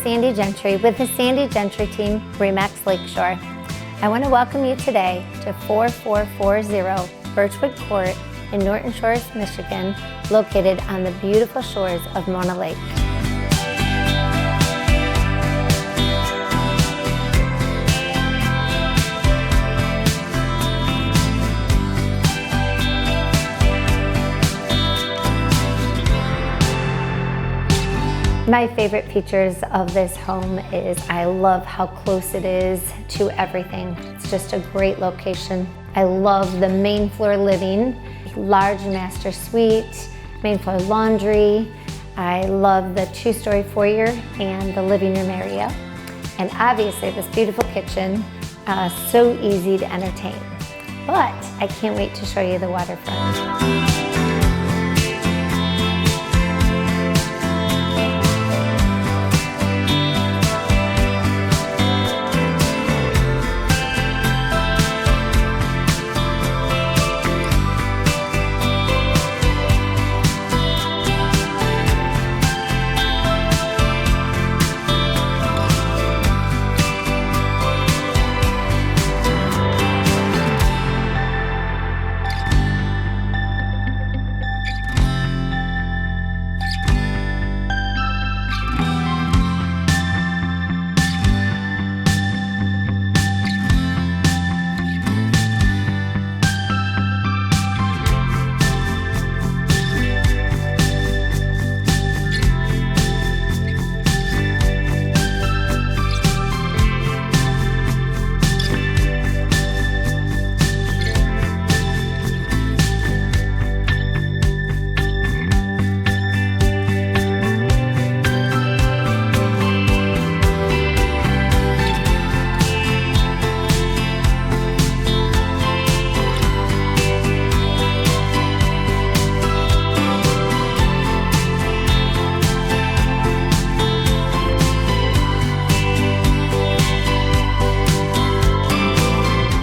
Sandi Gentry with the Sandi Gentry team, Remax Lakeshore. I want to welcome you today to 4440 Birchwood Court in Norton Shores, Michigan, located on the beautiful shores of Mona Lake. My favorite features of this home is I love how close it is to everything. It's just a great location. I love the main floor living, large master suite, main floor laundry. I love the two-story foyer and the living room area. And obviously this beautiful kitchen, so easy to entertain. But I can't wait to show you the waterfront.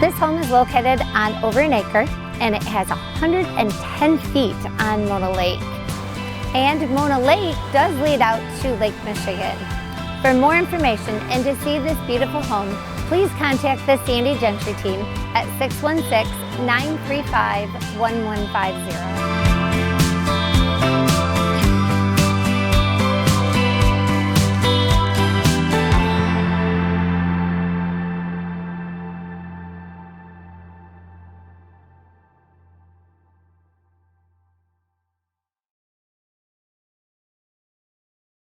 This home is located on over an acre and it has 110 feet on Mona Lake. And Mona Lake does lead out to Lake Michigan. For more information and to see this beautiful home, please contact the Sandi Gentry team at 616-935-1150.